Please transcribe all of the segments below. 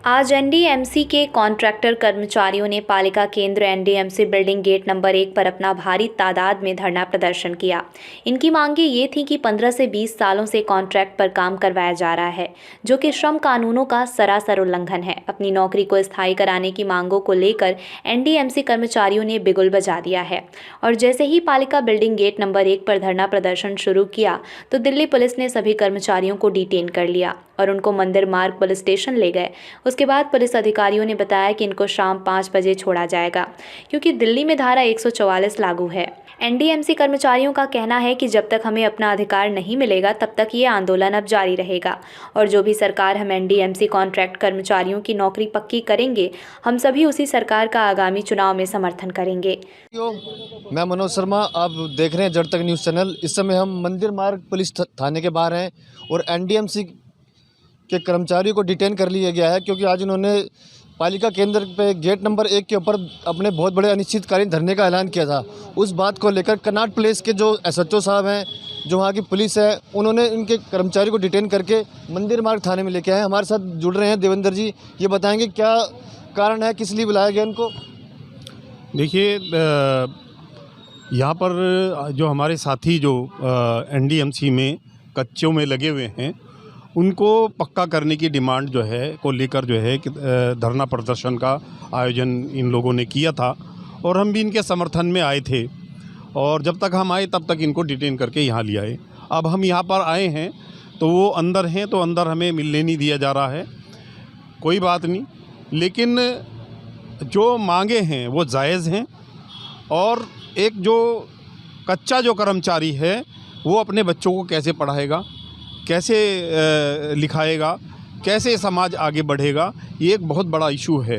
आज एनडीएमसी के कॉन्ट्रैक्टर कर्मचारियों ने पालिका केंद्र एनडीएमसी बिल्डिंग गेट नंबर 1 पर अपना भारी तादाद में धरना प्रदर्शन किया। इनकी मांगें ये थी कि 15 से 20 सालों से कॉन्ट्रैक्ट पर काम करवाया जा रहा है, जो कि श्रम कानूनों का सरासर उल्लंघन है। अपनी नौकरी को स्थायी कराने की मांगों को लेकर एनडीएमसी कर्मचारियों ने बिगुल बजा दिया है और जैसे ही पालिका बिल्डिंग गेट नंबर 1 पर धरना प्रदर्शन शुरू किया तो दिल्ली पुलिस ने सभी कर्मचारियों को डिटेन कर लिया और उनको मंदिर मार्ग पुलिस स्टेशन ले गए। उसके बाद पुलिस अधिकारियों ने बताया कि इनको शाम 5 बजे छोड़ा जाएगा, क्योंकि दिल्ली में धारा 144 लागू है। एनडीएमसी कर्मचारियों का कहना है कि जब तक हमें अपना अधिकार नहीं मिलेगा तब तक ये आंदोलन अब जारी रहेगा और जो भी सरकार हम एनडीएमसी कॉन्ट्रैक्ट कर्मचारियों की नौकरी पक्की करेंगे, हम सभी उसी सरकार का आगामी चुनाव में समर्थन करेंगे। मैं मनोज शर्मा, आप देख रहे हैं जड़ तक न्यूज़ चैनल। इस समय हम मंदिर मार्ग पुलिस थाने के बाहर हैं और एनडीएमसी के कर्मचारियों को डिटेन कर लिया गया है, क्योंकि आज उन्होंने पालिका केंद्र पे गेट नंबर 1 के ऊपर अपने बहुत बड़े अनिश्चितकालीन धरने का ऐलान किया था। उस बात को लेकर कनॉट प्लेस के जो एसएचओ साहब हैं, जो वहाँ की पुलिस है, उन्होंने इनके कर्मचारी को डिटेन करके मंदिर मार्ग थाने में लेके आए। हमारे साथ जुड़ रहे हैं देवेंद्र जी, ये बताएंगे क्या कारण है, किस लिए बुलाया गया इनको। देखिए, यहाँ पर जो हमारे साथी जो एनडीएमसी में कच्चों में लगे हुए हैं, उनको पक्का करने की डिमांड जो है को लेकर जो है कि धरना प्रदर्शन का आयोजन इन लोगों ने किया था और हम भी इनके समर्थन में आए थे। और जब तक हम आए तब तक इनको डिटेन करके यहाँ ले आए। अब हम यहाँ पर आए हैं तो वो अंदर हैं, तो अंदर हमें मिलने नहीं दिया जा रहा है। कोई बात नहीं, लेकिन जो मांगे हैं वो जायज़ हैं। और एक जो कच्चा जो कर्मचारी है वो अपने बच्चों को कैसे पढ़ाएगा, कैसे लिखाएगा, कैसे समाज आगे बढ़ेगा, ये एक बहुत बड़ा इशू है।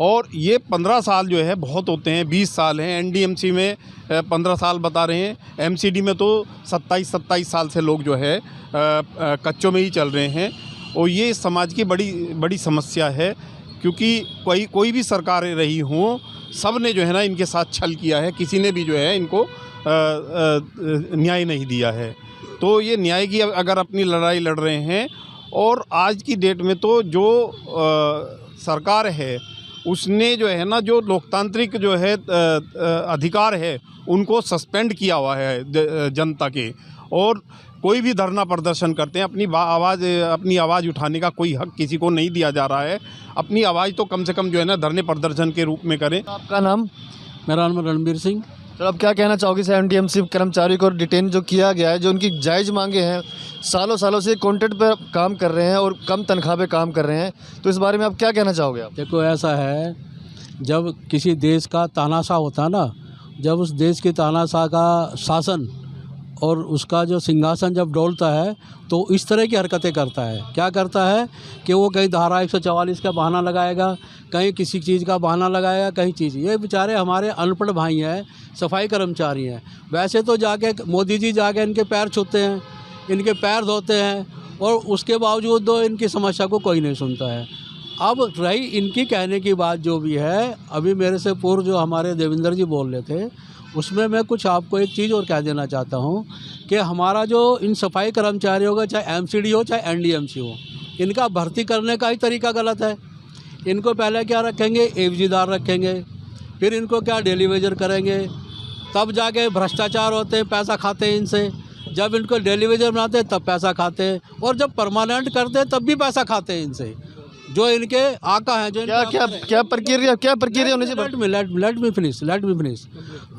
और ये 15 साल जो है बहुत होते हैं, 20 साल हैं। एनडीएमसी में 15 साल बता रहे हैं, एमसीडी में तो 27 साल से लोग जो है कच्चों में ही चल रहे हैं। और ये समाज की बड़ी समस्या है, क्योंकि कोई भी सरकारें रही हों, सब ने जो है ना इनके साथ छल किया है। किसी ने भी जो है इनको न्याय नहीं दिया है। तो ये न्याय की अगर अपनी लड़ाई लड़ रहे हैं, और आज की डेट में तो जो सरकार है उसने जो है ना जो लोकतांत्रिक जो है अधिकार है उनको सस्पेंड किया हुआ है जनता के। और कोई भी धरना प्रदर्शन करते हैं, अपनी आवाज़ उठाने का कोई हक किसी को नहीं दिया जा रहा है। अपनी आवाज़ तो कम से कम जो है ना धरने प्रदर्शन के रूप में करें। आपका नाम? मेरा नाम रणबीर सिंह। तो अब क्या कहना चाहोगे इस एनडीएमसी कर्मचारी को डिटेन जो किया गया है, जो उनकी जायज़ मांगे हैं, सालों से कॉन्ट्रैक्ट पर काम कर रहे हैं और कम तनख्वाह पे काम कर रहे हैं, तो इस बारे में आप क्या कहना चाहोगे? आप देखो, ऐसा है, जब किसी देश का तानाशाह होता है ना, जब उस देश के तानाशाह का शासन और उसका जो सिंहासन जब डोलता है तो इस तरह की हरकतें करता है। क्या करता है कि वो कहीं धारा 144 का बहाना लगाएगा, कहीं किसी चीज़ का बहाना लगाएगा, कहीं चीज़। ये बेचारे हमारे अनपढ़ भाई हैं, सफाई कर्मचारी हैं। वैसे तो जाके मोदी जी जाके इनके पैर छूते हैं, इनके पैर धोते हैं, और उसके बावजूद तो इनकी समस्या को कोई नहीं सुनता है। अब रही इनकी कहने की बात जो भी है, अभी मेरे से पूर्व जो हमारे देवेंद्र जी बोल रहे थे, उसमें मैं कुछ आपको एक चीज़ और कह देना चाहता हूँ कि हमारा जो इन सफाई कर्मचारियों का, चाहे एमसीडी हो चाहे एनडीएमसी हो, इनका भर्ती करने का ही तरीका गलत है। इनको पहले क्या रखेंगे, एवजीदार रखेंगे, फिर इनको क्या डेली वेजर करेंगे, तब जाके भ्रष्टाचार होते हैं, पैसा खाते हैं इनसे। जब इनको डेली वेजर बनाते हैं तब पैसा खाते हैं, और जब परमानेंट करते हैं तब भी पैसा खाते हैं इनसे, जो इनके आका हैं। जो क्या प्रक्रिया होनी चाहिए? Let me finish.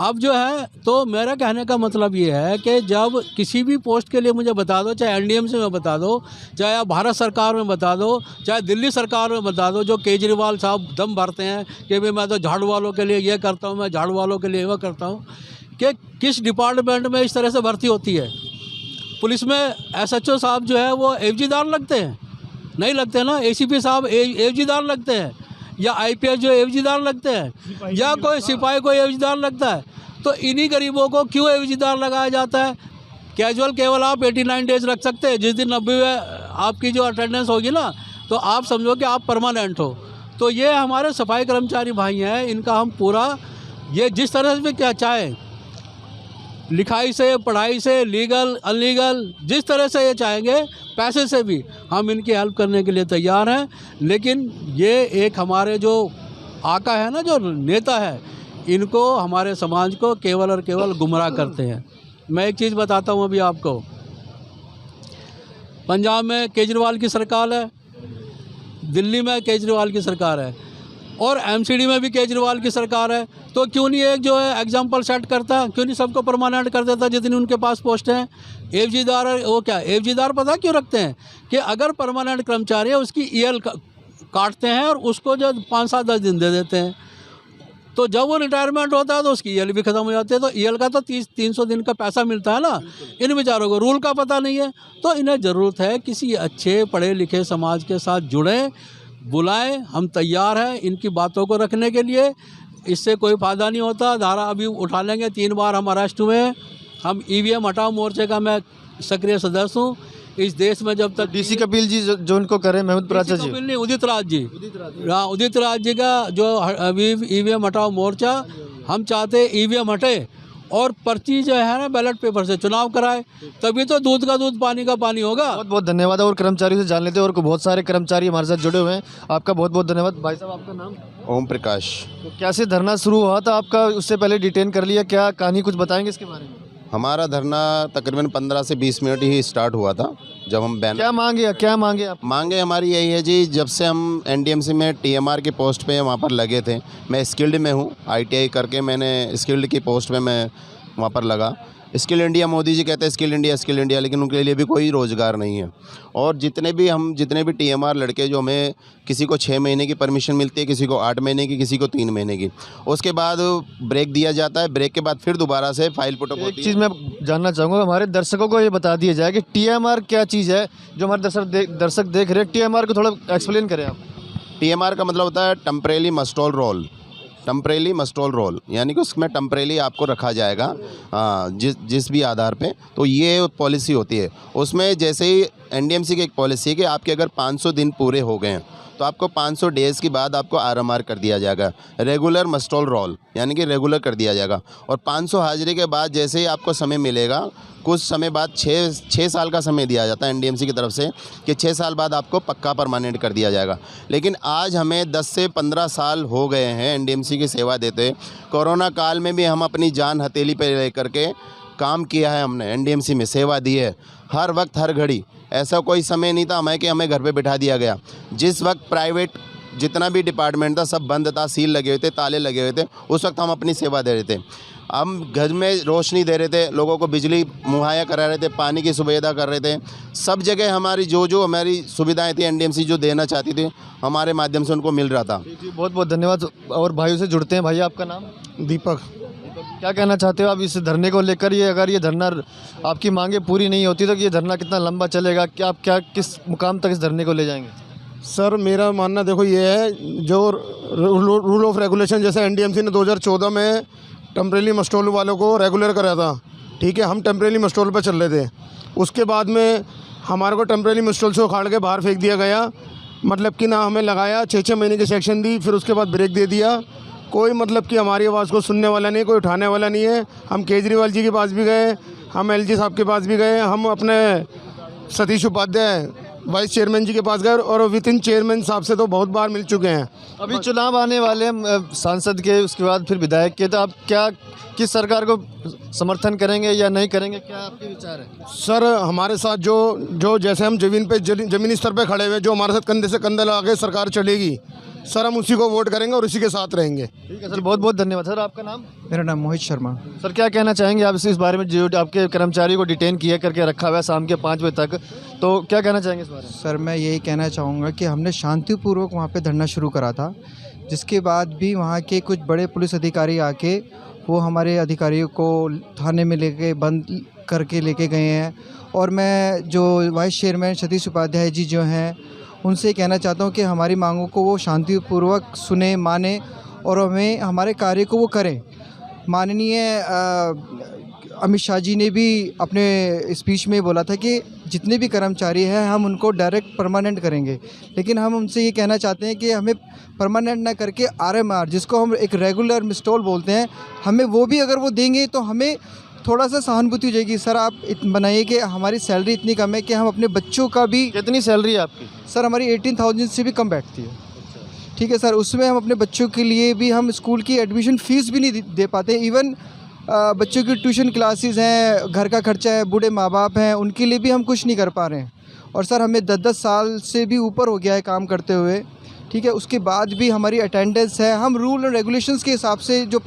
अब जो है, तो मेरा कहने का मतलब ये है कि जब किसी भी पोस्ट के लिए मुझे बता दो, चाहे एनडीएमसी में बता दो, चाहे आप भारत सरकार में बता दो, चाहे दिल्ली सरकार में बता दो, जो केजरीवाल साहब दम भरते हैं कि भाई मैं तो झाड़ू वालों के लिए ये करता हूँ, मैं झाड़ू वालों के लिए वो करता हूँ, कि किस डिपार्टमेंट में इस तरह से भर्ती होती है। पुलिस में एसएचओ साहब जो है वो एवजीदार लगते हैं? नहीं लगते ना। एसीपी साहब एवजीदार लगते हैं, या आईपीएस जो एवजीदार लगते हैं, या कोई सिपाही को एवजीदार लगता है? तो इन्हीं गरीबों को क्यों एवजीदार लगाया जाता है? कैजुअल केवल आप 89 डेज रख सकते हैं। जिस दिन 90 आपकी जो अटेंडेंस होगी ना, तो आप समझो कि आप परमानेंट हो। तो ये हमारे सफाई कर्मचारी भाई हैं, इनका हम पूरा, ये जिस तरह से क्या चाहें लिखाई से, पढ़ाई से, लीगल अनलीगल, जिस तरह से ये चाहेंगे, पैसे से भी हम इनकी हेल्प करने के लिए तैयार हैं। लेकिन ये एक हमारे जो आका है ना, जो नेता है, इनको, हमारे समाज को केवल और केवल गुमराह करते हैं। मैं एक चीज़ बताता हूँ अभी आपको, पंजाब में केजरीवाल की सरकार है, दिल्ली में केजरीवाल की सरकार है, और एमसीडी में भी केजरीवाल की सरकार है। तो क्यों नहीं एक जो है एग्जाम्पल सेट करता, क्यों नहीं सबको परमानेंट कर देता जितनी उनके पास पोस्ट हैं। एफजीदार, वो क्या एफजीदार पता क्यों रखते हैं कि अगर परमानेंट कर्मचारी है उसकी ईएल काटते हैं और उसको जो 5-7-10 दिन दे देते हैं। तो जब वो रिटायरमेंट होता है तो उसकी ईएल भी ख़त्म हो जाती है। तो ईएल का तो 300 दिन का पैसा मिलता है ना। इन बेचारों को रूल का पता नहीं है। तो इन्हें ज़रूरत है किसी अच्छे पढ़े लिखे समाज के साथ जुड़ें, बुलाएं, हम तैयार हैं इनकी बातों को रखने के लिए। इससे कोई फ़ायदा नहीं होता। धारा अभी उठा लेंगे, 3 बार हम अरेस्ट हुए हैं। हम ईवीएम हटाओ मोर्चे का मैं सक्रिय सदस्य हूँ। इस देश में जब तक डीसी कपिल जी जो उनको करें, महमूद प्राचा जी, कपिल नहीं, उदित राज जी, हाँ, उदित राज जी का जो अभी ईवीएम हटाओ मोर्चा, हम चाहते हैं ईवीएम हटे और पर्ची जो है ना बैलेट पेपर से चुनाव कराए, तभी तो दूध का दूध पानी का पानी होगा। बहुत बहुत धन्यवाद। और कर्मचारियों से जान लेते हैं, और बहुत सारे कर्मचारी हमारे साथ जुड़े हुए हैं। आपका बहुत बहुत धन्यवाद। भाई साहब, आपका नाम? ओम प्रकाश। तो कैसे धरना शुरू हुआ था आपका? उससे पहले डिटेन कर लिया, क्या कहानी कुछ बताएंगे इसके बारे में? हमारा धरना तकरीबन 15 से 20 मिनट ही स्टार्ट हुआ था। जब हम बैनर क्या मांगे आप? मांगे हमारी यही है जी, जब से हम एनडीएमसी में टीएमआर की पोस्ट पे वहाँ पर लगे थे, मैं स्किल्ड में हूँ, आईटीआई करके मैंने स्किल्ड की पोस्ट पे मैं वहाँ पर लगा। स्किल इंडिया, मोदी जी कहते हैं स्किल इंडिया, लेकिन उनके लिए भी कोई रोज़गार नहीं है। और जितने भी टीएमआर लड़के, जो हमें किसी को 6 महीने की परमिशन मिलती है, किसी को 8 महीने की, किसी को 3 महीने की, उसके बाद ब्रेक दिया जाता है। ब्रेक के बाद फिर दोबारा से फाइल पुटअप होती है। एक चीज़ मैं जानना चाहूँगा, हमारे दर्शकों को ये बता दिया जाए कि टीएमआर क्या चीज़ है, जो हमारे दर्शक देख रहे हैं। टीएमआर को थोड़ा एक्सप्लेन करें आप। टीएमआर का मतलब होता है टेम्परेली मस्टोल रोल। टेम्परेली मस्टोल रोल यानी कि उसमें टेम्परेली आपको रखा जाएगा जिस भी आधार पे। तो ये पॉलिसी होती है। उसमें जैसे ही एनडीएमसी की एक पॉलिसी है कि आपके अगर 500 दिन पूरे हो गए हैं तो आपको 500 डेज़ के बाद आपको आरएमआर कर दिया जाएगा, रेगुलर मस्टोल रोल, यानी कि रेगुलर कर दिया जाएगा। और 500 हाजिरी के बाद जैसे ही आपको समय मिलेगा, कुछ समय बाद 6 साल का समय दिया जाता है एनडीएमसी की तरफ से कि 6 साल बाद आपको पक्का परमानेंट कर दिया जाएगा। लेकिन आज हमें 10 से 15 साल हो गए हैं एनडीएमसी की सेवा देते। कोरोना काल में भी हम अपनी जान हथेली पर लेकर के काम किया है, हमने एनडीएमसी में सेवा दी है, हर वक्त हर घड़ी। ऐसा कोई समय नहीं था हमें कि हमें घर पे बिठा दिया गया। जिस वक्त प्राइवेट जितना भी डिपार्टमेंट था सब बंद था, सील लगे हुए थे, ताले लगे हुए थे, उस वक्त हम अपनी सेवा दे रहे थे। हम घर में रोशनी दे रहे थे, लोगों को बिजली मुहैया करा रहे थे, पानी की सुविधा कर रहे थे। सब जगह हमारी जो हमारी सुविधाएं थी एनडीएमसी जो देना चाहती थी, हमारे माध्यम से उनको मिल रहा था। जी, बहुत बहुत धन्यवाद। और भाइयों से जुड़ते हैं। भाई, आपका नाम? दीपक। क्या कहना चाहते हो आप इस धरने को लेकर? ये अगर ये धरना आपकी मांगे पूरी नहीं होती तो ये धरना कितना लंबा चलेगा? क्या आप किस मुकाम तक इस धरने को ले जाएंगे? सर, मेरा मानना देखो ये है, जो रूल ऑफ रेगुलेशन जैसे एनडीएमसी ने 2014 में टेम्परेरी मस्टोल वालों को रेगुलर कराया था, ठीक है, हम टेम्परेरी मस्टोल पर चल रहे थे। उसके बाद में हमारे को टेम्परेरी मस्टोल से उखाड़ के बाहर फेंक दिया गया। मतलब कि ना हमें लगाया, 6 महीने की सेक्शन दी, फिर उसके बाद ब्रेक दे दिया। कोई मतलब कि हमारी आवाज़ को सुनने वाला नहीं, कोई उठाने वाला नहीं है। हम केजरीवाल जी के पास भी गए, हम एलजी साहब के पास भी गए, हम अपने सतीश उपाध्याय वाइस चेयरमैन जी के पास गए, और विद इन चेयरमैन साहब से तो बहुत बार मिल चुके हैं। अभी चुनाव आने वाले हैं सांसद के, उसके बाद फिर विधायक के, तो आप किस सरकार को समर्थन करेंगे या नहीं करेंगे? क्या आपके विचार है? सर, हमारे साथ जो जैसे हम ज़मीनी स्तर पे खड़े हुए, जो हमारे साथ कंधे से कंधा लगा के सरकार चलेगी, सर हम उसी को वोट करेंगे और उसी के साथ रहेंगे। ठीक है सर, बहुत बहुत धन्यवाद। सर, आपका नाम? मेरा नाम मोहित शर्मा। सर, क्या कहना चाहेंगे आप इस बारे में, जो आपके कर्मचारी को डिटेन किया करके रखा हुआ है शाम के 5 बजे तक, तो क्या कहना चाहेंगे इस बारे में? सर, मैं यही कहना चाहूँगा कि हमने शांतिपूर्वक वहाँ पे धरना शुरू करा था, जिसके बाद भी वहाँ के कुछ बड़े पुलिस अधिकारी आके वो हमारे अधिकारियों को थाने में लेके बंद करके लेके गए हैं। और मैं जो वाइस चेयरमैन सतीश उपाध्याय जी जो हैं, उनसे कहना चाहता हूँ कि हमारी मांगों को वो शांतिपूर्वक सुने, माने और हमें हमारे कार्य को वो करें। माननीय अमित शाह जी ने भी अपने स्पीच में बोला था कि जितने भी कर्मचारी हैं हम उनको डायरेक्ट परमानेंट करेंगे, लेकिन हम उनसे ये कहना चाहते हैं कि हमें परमानेंट ना करके आरएमआर, जिसको हम एक रेगुलर मस्टोल बोलते हैं, हमें वो भी अगर वो देंगे तो हमें थोड़ा सा सहानुभूति हो जाएगी। सर आप बनाइए कि हमारी सैलरी इतनी कम है कि हम अपने बच्चों का भी, कितनी सैलरी है आपकी? सर हमारी 18,000 से भी कम बैठती है। ठीक है सर, उसमें हम अपने बच्चों के लिए भी हम स्कूल की एडमिशन फ़ीस भी नहीं दे पाते। इवन बच्चों की ट्यूशन क्लासेस हैं, घर का खर्चा है, बूढ़े माँ बाप हैं, उनके लिए भी हम कुछ नहीं कर पा रहे हैं। और सर हमें 10-10 साल से भी ऊपर हो गया है काम करते हुए। ठीक है, उसके बाद भी हमारी अटेंडेंस है, हम रूल और रेगुलेशंस के हिसाब से जो